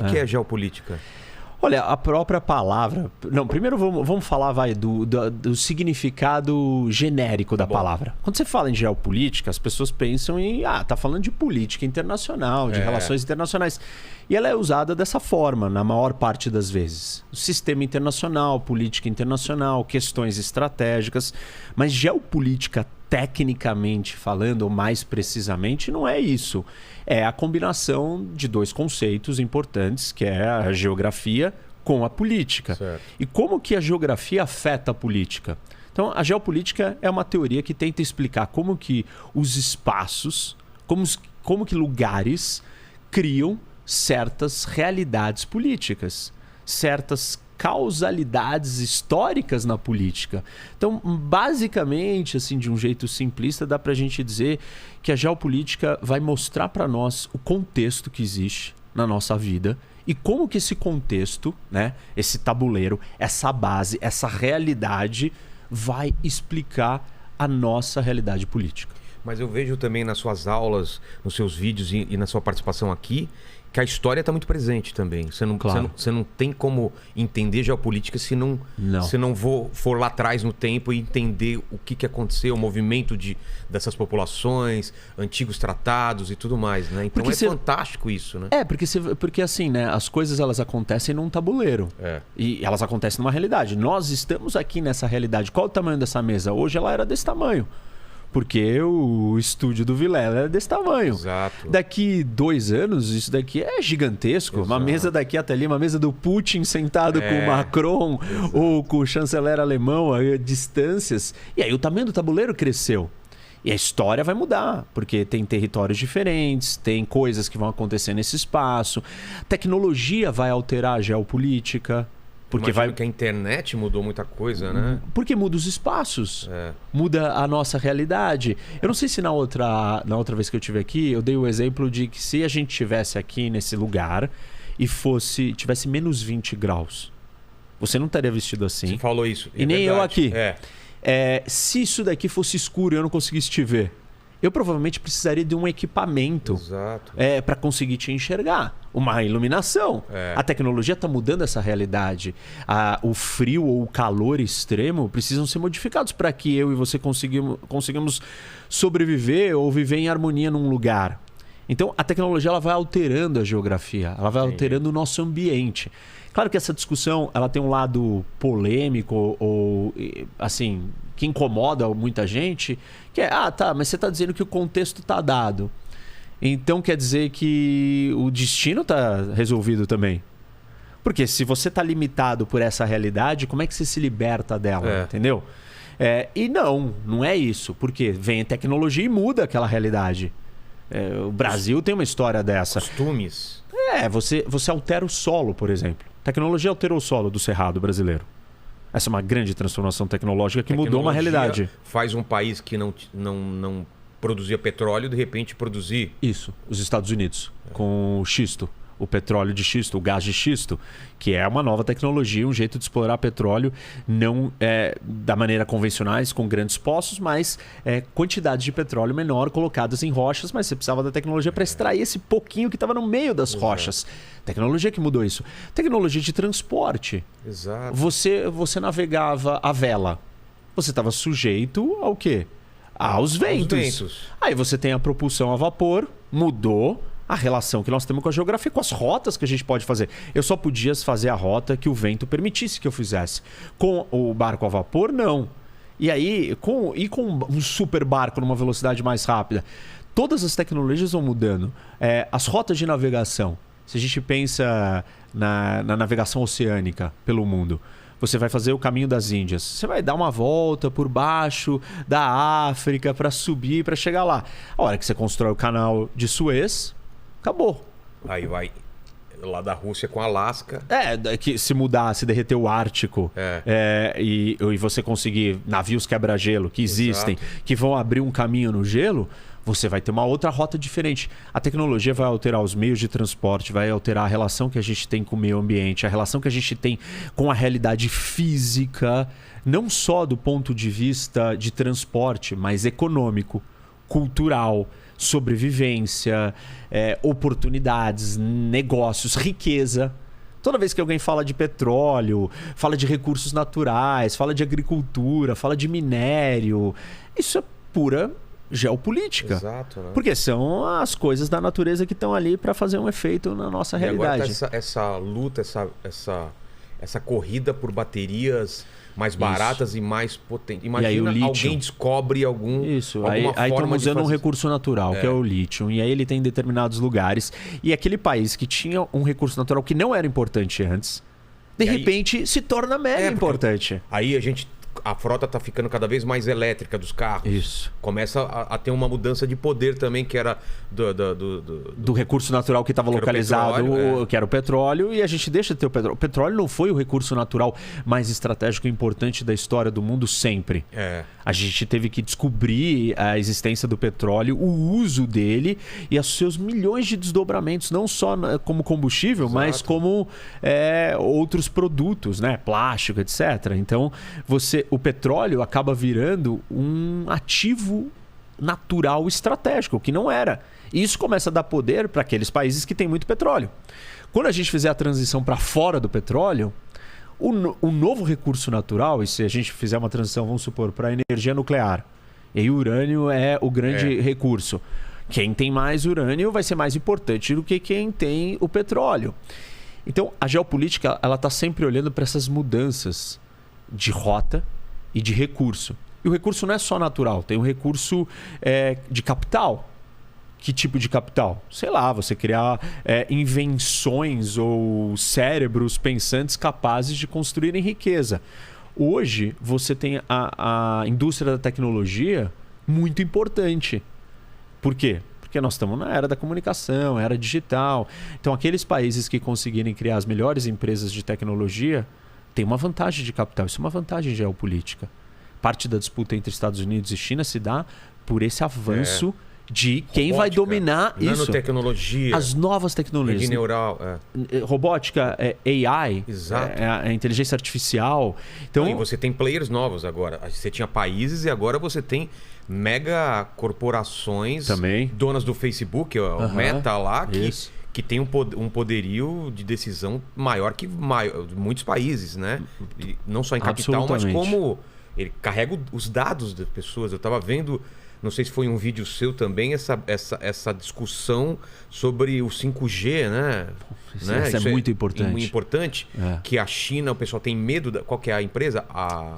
O que é geopolítica? Olha, a própria palavra... Não, primeiro vamos falar do significado genérico da palavra. Quando você fala em geopolítica, as pessoas pensam em... tá falando de política internacional, de relações internacionais. E ela é usada dessa forma, na maior parte das vezes. Sistema internacional, política internacional, questões estratégicas. Mas geopolítica, tecnicamente falando, ou mais precisamente, não é isso. É a combinação de dois conceitos importantes, que é a geografia com a política. Certo. E como que a geografia afeta a política? Então, a geopolítica é uma teoria que tenta explicar como que os espaços, como que lugares criam certas realidades políticas, certas causalidades históricas na política. Então, basicamente, assim, de um jeito simplista, dá para a gente dizer que a geopolítica vai mostrar para nós o contexto que existe na nossa vida e como que esse contexto, né, esse tabuleiro, essa base, essa realidade vai explicar a nossa realidade política. Mas eu vejo também nas suas aulas, nos seus vídeos e na sua participação aqui, que a história está muito presente também. Você não tem como entender geopolítica se não for lá atrás no tempo e entender o que aconteceu, o movimento dessas populações, antigos tratados e tudo mais, né? Então fantástico isso, né? Porque assim, né? As coisas elas acontecem num tabuleiro. E elas acontecem numa realidade. Nós estamos aqui nessa realidade. Qual o tamanho dessa mesa? Hoje ela era desse tamanho. Porque o estúdio do Vilela é desse tamanho. Exato. Daqui 2 anos, isso daqui é gigantesco. Exato. Uma mesa daqui até ali, uma mesa do Putin sentado com o Macron. Exato. Ou com o chanceler alemão a distâncias. E aí o tamanho do tabuleiro cresceu. E a história vai mudar, porque tem territórios diferentes, tem coisas que vão acontecer nesse espaço. Tecnologia vai alterar a geopolítica. Porque que a internet mudou muita coisa, né? Porque muda os espaços, muda a nossa realidade. Eu não sei se na outra vez que eu estive aqui, eu dei o exemplo de que se a gente estivesse aqui nesse lugar e tivesse menos 20 graus, você não estaria vestido assim. Você falou isso. E nem eu aqui. Se isso daqui fosse escuro e eu não conseguisse te ver, eu provavelmente precisaria de um equipamento para conseguir te enxergar. Uma iluminação. A tecnologia está mudando essa realidade. O frio ou o calor extremo precisam ser modificados para que eu e você consigamos sobreviver ou viver em harmonia num lugar. Então, a tecnologia ela vai alterando a geografia, ela vai alterando o nosso ambiente. Claro que essa discussão ela tem um lado polêmico ou assim, que incomoda muita gente, que é, mas você está dizendo que o contexto está dado. Então quer dizer que o destino está resolvido também. Porque se você está limitado por essa realidade, como é que você se liberta dela, entendeu? E não é isso. Porque vem a tecnologia e muda aquela realidade. O Brasil tem uma história dessa. Costumes. Você altera o solo, por exemplo. A tecnologia alterou o solo do Cerrado brasileiro. Essa é uma grande transformação tecnológica que mudou uma realidade. Faz um país que não produzia petróleo, de repente produzir... Isso, os Estados Unidos, com o xisto, o petróleo de xisto, o gás de xisto, que é uma nova tecnologia, um jeito de explorar petróleo, não da maneira convencionais, com grandes poços, mas quantidades de petróleo menor colocadas em rochas, mas você precisava da tecnologia para extrair esse pouquinho que estava no meio das rochas. Tecnologia que mudou isso. Tecnologia de transporte. Exato. Você navegava a vela. Você estava sujeito ao quê? Aos ventos. Aí você tem a propulsão a vapor, mudou a relação que nós temos com a geografia, com as rotas que a gente pode fazer. Eu só podia fazer a rota que o vento permitisse que eu fizesse. Com o barco a vapor, não. E aí, com um super barco numa velocidade mais rápida, todas as tecnologias vão mudando. As rotas de navegação. Se a gente pensa na navegação oceânica pelo mundo, você vai fazer o caminho das Índias. Você vai dar uma volta por baixo da África para subir, para chegar lá. A hora que você constrói o canal de Suez, acabou. Aí vai lá da Rússia com Alasca. Que se mudar, se derreter o Ártico e você conseguir navios quebra-gelo que existem, que vão abrir um caminho no gelo, você vai ter uma outra rota diferente. A tecnologia vai alterar os meios de transporte, vai alterar a relação que a gente tem com o meio ambiente, a relação que a gente tem com a realidade física, não só do ponto de vista de transporte, mas econômico. cultural, sobrevivência, oportunidades, negócios, riqueza. Toda vez que alguém fala de petróleo, fala de recursos naturais, fala de agricultura, fala de minério, isso é pura geopolítica. Exato, né? Porque são as coisas da natureza que estão ali para fazer um efeito na nossa realidade. Agora tá essa luta, essa corrida por baterias mais baratas e mais potentes. Imagina alguém descobre alguma aí estão usando um recurso natural, que é o lítio. E aí ele tem em determinados lugares. E aquele país que tinha um recurso natural que não era importante antes, de repente se torna mega importante. Aí a frota está ficando cada vez mais elétrica dos carros. Isso. Começa a ter uma mudança de poder também, que era do recurso natural que estava localizado, que era o petróleo, e a gente deixa de ter o petróleo. O petróleo não foi o recurso natural mais estratégico e importante da história do mundo sempre. A gente teve que descobrir a existência do petróleo, o uso dele e os seus milhões de desdobramentos, não só como combustível, mas como outros produtos, né? Plástico, etc. Então, o petróleo acaba virando um ativo natural estratégico, que não era. E isso começa a dar poder para aqueles países que têm muito petróleo. Quando a gente fizer a transição para fora do petróleo, o novo recurso natural, e se a gente fizer uma transição, vamos supor, para a energia nuclear, e aí o urânio é o grande recurso. Quem tem mais urânio vai ser mais importante do que quem tem o petróleo. Então, a geopolítica ela está sempre olhando para essas mudanças de rota e de recurso. E o recurso não é só natural, tem um recurso de capital. Que tipo de capital? Sei lá, você criar invenções ou cérebros pensantes capazes de construírem riqueza. Hoje, você tem a indústria da tecnologia muito importante. Por quê? Porque nós estamos na era da comunicação, era digital. Então, aqueles países que conseguirem criar as melhores empresas de tecnologia têm uma vantagem de capital. Isso é uma vantagem geopolítica. Parte da disputa entre Estados Unidos e China se dá por esse avanço de quem vai dominar isso. Nanotecnologia. As novas tecnologias. Rede neural. Robótica, AI. Exato. A inteligência artificial. Então, e você tem players novos agora. Você tinha países e agora você tem mega corporações também. Donas do Facebook, o Meta lá, que tem um poderio de decisão maior que muitos países, né? E não só em capital, mas como ele carrega os dados das pessoas. Eu estava vendo, não sei se foi um vídeo seu também, essa discussão sobre o 5G, né? Isso é muito importante. Muito importante, que a China, o pessoal tem medo... Qual que é a empresa? A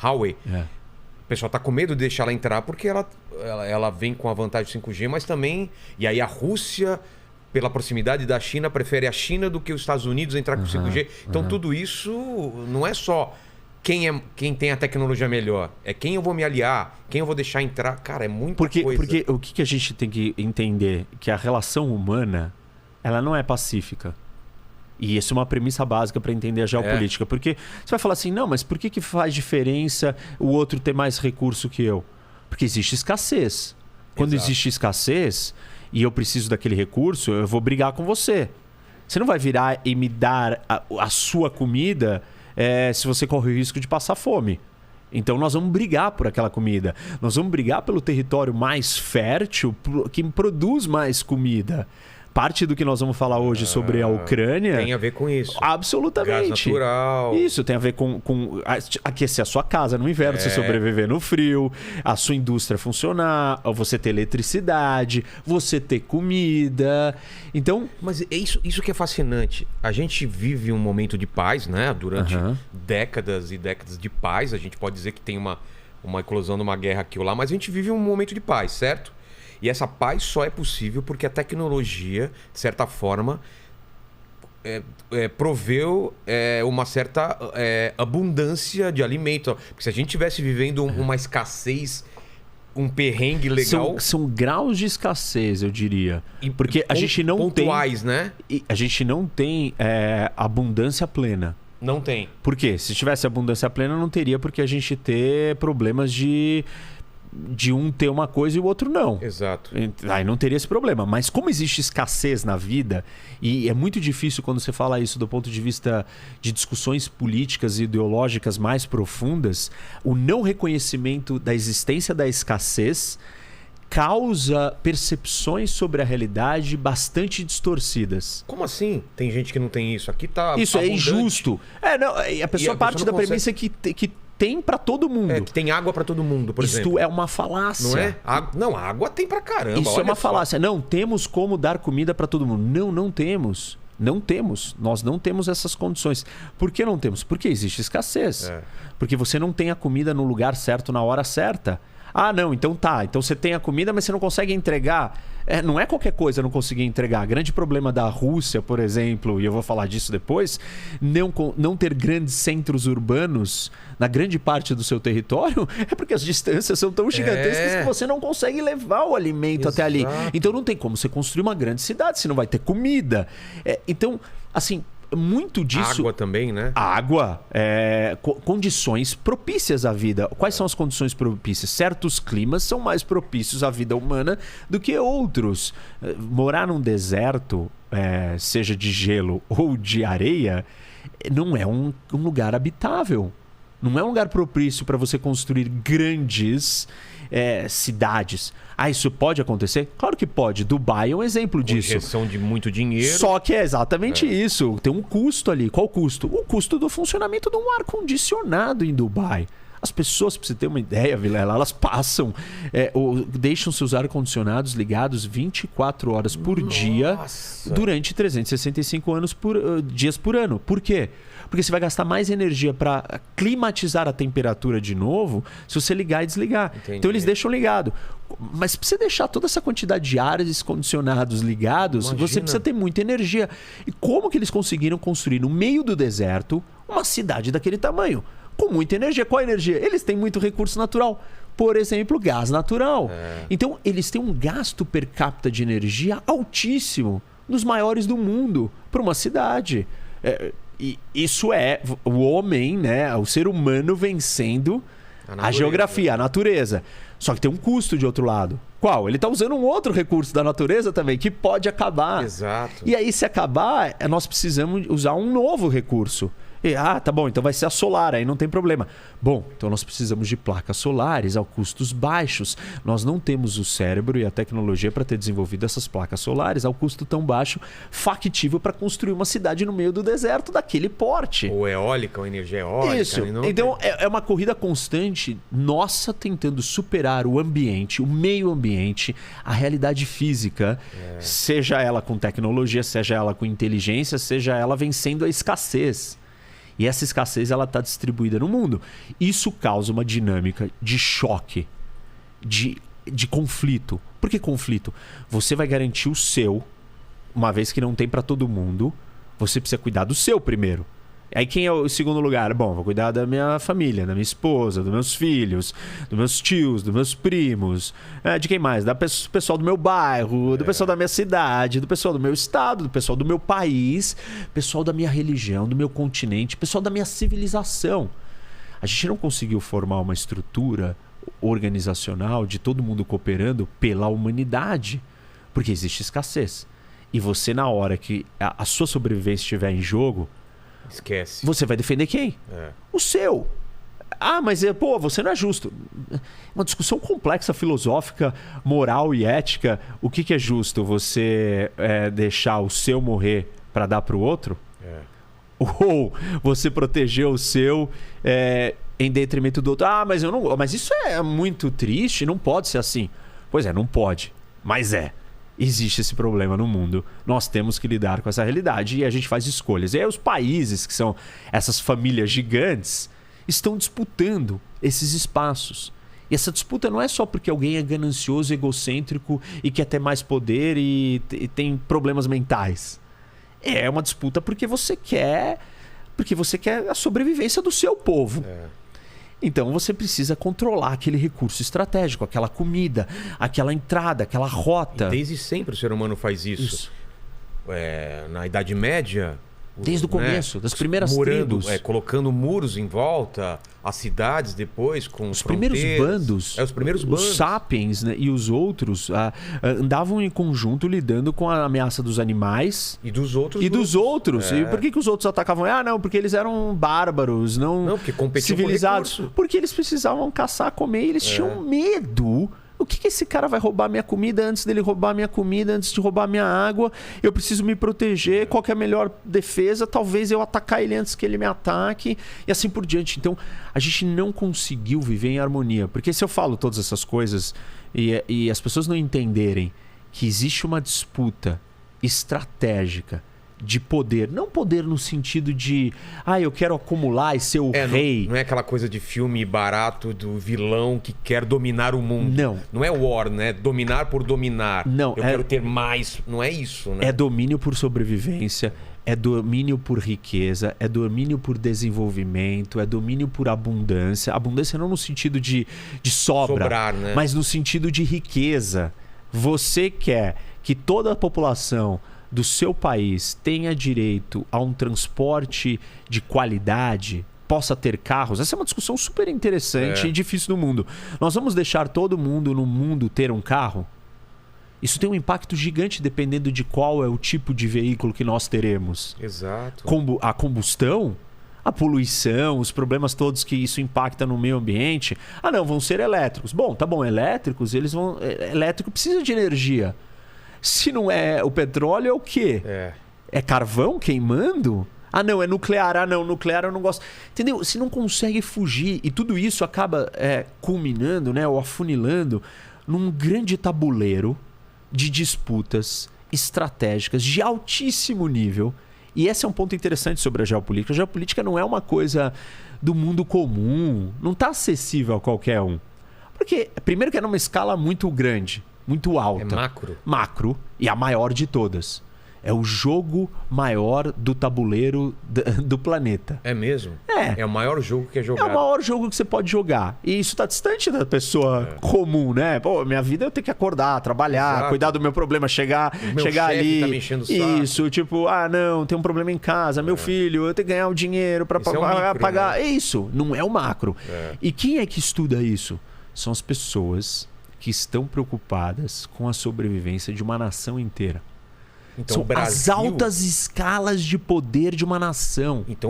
Huawei. O pessoal está com medo de deixar ela entrar porque ela vem com a vantagem do 5G, mas também... E aí a Rússia, pela proximidade da China, prefere a China do que os Estados Unidos entrar com o 5G. Então tudo isso não é só... Quem tem a tecnologia melhor? É quem eu vou me aliar, quem eu vou deixar entrar. Cara, é muita coisa. Porque o que a gente tem que entender? Que a relação humana, ela não é pacífica. E isso é uma premissa básica para entender a geopolítica. Porque você vai falar assim, não, mas por que faz diferença o outro ter mais recurso que eu? Porque existe escassez. Quando existe escassez e eu preciso daquele recurso, eu vou brigar com você. Você não vai virar e me dar a sua comida... se você corre o risco de passar fome. Então nós vamos brigar por aquela comida. Nós vamos brigar pelo território mais fértil, que produz mais comida. Parte do que nós vamos falar hoje sobre a Ucrânia... Tem a ver com isso. Absolutamente. Gás natural. Isso, tem a ver com aquecer a sua casa no inverno, você sobreviver no frio, a sua indústria funcionar, você ter eletricidade, você ter comida. Então... Mas é isso que é fascinante. A gente vive um momento de paz, né? Durante décadas e décadas de paz. A gente pode dizer que tem uma eclosão de uma guerra aqui ou lá, mas a gente vive um momento de paz, certo? E essa paz só é possível porque a tecnologia, de certa forma, proveu uma certa abundância de alimento. Porque se a gente estivesse vivendo uma escassez, um perrengue legal... São graus de escassez, eu diria. Porque a gente não pontuais, né? A gente não tem abundância plena. Não tem. Por quê? Se tivesse abundância plena, não teria porque a gente ter problemas de um ter uma coisa e o outro não. Exato. Aí não teria esse problema. Mas como existe escassez na vida, e é muito difícil quando você fala isso do ponto de vista de discussões políticas e ideológicas mais profundas, o não reconhecimento da existência da escassez causa percepções sobre a realidade bastante distorcidas. Como assim? Tem gente que não tem isso. Aqui tá isso abundante. É injusto. Não, a pessoa parte da premissa que tem para todo mundo. Que tem água para todo mundo, por exemplo. Isto é uma falácia. Não é? Não, a água tem pra caramba. Isso é uma falácia. Não, temos como dar comida para todo mundo. Não temos. Não temos. Nós não temos essas condições. Por que não temos? Porque existe escassez. Porque você não tem a comida no lugar certo, na hora certa. Ah, não, então tá. Então você tem a comida, mas você não consegue entregar. Não é qualquer coisa não conseguir entregar. Grande problema da Rússia, por exemplo, e eu vou falar disso depois, não ter grandes centros urbanos na grande parte do seu território é porque as distâncias são tão gigantescas que você não consegue levar o alimento até ali. Então não tem como você construir uma grande cidade se não vai ter comida. Então, assim... Muito disso... Água também, né? Água, condições propícias à vida. Quais são as condições propícias? Certos climas são mais propícios à vida humana do que outros. Morar num deserto, seja de gelo ou de areia, não é um lugar habitável. Não é um lugar propício para você construir grandes cidades. Isso pode acontecer? Claro que pode. Dubai é um exemplo disso. Injeção de muito dinheiro. Só que é exatamente isso. Tem um custo ali. Qual o custo? O custo do funcionamento de um ar-condicionado em Dubai. As pessoas, para você ter uma ideia, Vilela, elas passam, deixam seus ar-condicionados ligados 24 horas por dia durante 365 dias por ano. Por quê? Porque você vai gastar mais energia para climatizar a temperatura de novo se você ligar e desligar. Entendi. Então eles deixam ligado. Mas para você deixar toda essa quantidade de ares condicionados ligados, você precisa ter muita energia. E como que eles conseguiram construir no meio do deserto uma cidade daquele tamanho? Com muita energia. Qual a energia? Eles têm muito recurso natural. Por exemplo, gás natural. Então, eles têm um gasto per capita de energia altíssimo, dos maiores do mundo, para uma cidade. E isso é o homem, né? O ser humano vencendo a geografia, a natureza. Só que tem um custo de outro lado. Qual? Ele está usando um outro recurso da natureza também, que pode acabar. Exato. E aí, se acabar, nós precisamos usar um novo recurso. Tá bom, então vai ser a solar, aí não tem problema. Bom, então nós precisamos de placas solares a custos baixos. Nós não temos o cérebro e a tecnologia para ter desenvolvido essas placas solares ao custo tão baixo, factível para construir uma cidade no meio do deserto daquele porte. Ou eólica, ou energia eólica. Isso. Então é uma corrida constante nossa tentando superar o ambiente, o meio ambiente, a realidade física, seja ela com tecnologia, seja ela com inteligência, seja ela vencendo a escassez. E essa escassez ela está distribuída no mundo. Isso causa uma dinâmica de choque, de conflito. Por que conflito? Você vai garantir o seu, uma vez que não tem para todo mundo, você precisa cuidar do seu primeiro. Aí quem é o segundo lugar? Bom, vou cuidar da minha família, da minha esposa, dos meus filhos, dos meus tios, dos meus primos. De quem mais? Do pessoal do meu bairro, do pessoal da minha cidade, do pessoal do meu estado, do pessoal do meu país, pessoal da minha religião, do meu continente, pessoal da minha civilização. A gente não conseguiu formar uma estrutura organizacional de todo mundo cooperando pela humanidade, porque existe escassez. E você, na hora que a sua sobrevivência estiver em jogo, esquece. Você vai defender quem? O seu. Mas você não é justo. Uma discussão complexa, filosófica, moral e ética. O que é justo? Você deixar o seu morrer para dar para o outro? Ou você proteger o seu em detrimento do outro? Mas eu não. Mas isso é muito triste. Não pode ser assim. Pois não pode. Mas existe esse problema no mundo. Nós temos que lidar com essa realidade e a gente faz escolhas. E aí os países, que são essas famílias gigantes, estão disputando esses espaços. E essa disputa não é só porque alguém é ganancioso, egocêntrico e quer ter mais poder e tem problemas mentais. É uma disputa porque você quer a sobrevivência do seu povo. Então você precisa controlar aquele recurso estratégico, aquela comida, aquela entrada, aquela rota. E desde sempre o ser humano faz isso. Na Idade Média... Desde o começo, das primeiras tribos. Colocando muros em volta, as cidades depois com os primeiros bandos. Os primeiros bandos. Os sapiens, né, e os outros andavam em conjunto lidando com a ameaça dos animais. E dos outros. E por que os outros atacavam? Porque eles eram bárbaros, não porque competiam civilizados. Porque eles precisavam caçar, comer e eles tinham medo. O que esse cara vai roubar minha comida antes dele roubar minha comida, antes de roubar minha água? Eu preciso me proteger. Qual que é a melhor defesa? Talvez eu atacar ele antes que ele me ataque. E assim por diante. Então, a gente não conseguiu viver em harmonia. Porque se eu falo todas essas coisas e as pessoas não entenderem que existe uma disputa estratégica de poder, não poder no sentido de eu quero acumular e ser o rei. Não é aquela coisa de filme barato do vilão que quer dominar o mundo. Não é war, né? Dominar por dominar. Não, eu quero ter mais. Não é isso, né? É domínio por sobrevivência, é domínio por riqueza, é domínio por desenvolvimento, é domínio por abundância. Abundância não no sentido de sobrar, né? Mas no sentido de riqueza. Você quer que toda a população do seu país tenha direito a um transporte de qualidade, possa ter carros. Essa é uma discussão super interessante e difícil no mundo. Nós vamos deixar todo mundo no mundo ter um carro? Isso tem um impacto gigante dependendo de qual é o tipo de veículo que nós teremos. Exato. A combustão, a poluição, os problemas todos que isso impacta no meio ambiente. Não, vão ser elétricos. Bom, tá bom, elétricos, elétrico precisa de energia. Se não é o petróleo, é o quê? É carvão queimando? Não, é nuclear. Não, nuclear eu não gosto. Entendeu? Se não consegue fugir, e tudo isso acaba culminando, né, ou afunilando num grande tabuleiro de disputas estratégicas de altíssimo nível. E esse é um ponto interessante sobre a geopolítica. A geopolítica não é uma coisa do mundo comum, não está acessível a qualquer um. Porque, primeiro que é numa escala muito grande, muito alta. É macro. Macro, e a maior de todas. É o jogo maior do tabuleiro do planeta. É mesmo? É o maior jogo que é jogado. É o maior jogo que você pode jogar. E isso está distante da pessoa comum, né? Pô, minha vida eu tenho que acordar, trabalhar, cuidar do meu problema, chegar ali. Tá me enchendo o saco. Isso, tipo, não, tem um problema em casa, meu filho, eu tenho que ganhar o dinheiro para pagar. Né? É isso, não é o macro. E quem é que estuda isso? São as pessoas que estão preocupadas com a sobrevivência de uma nação inteira. Então, são as altas escalas de poder de uma nação. Então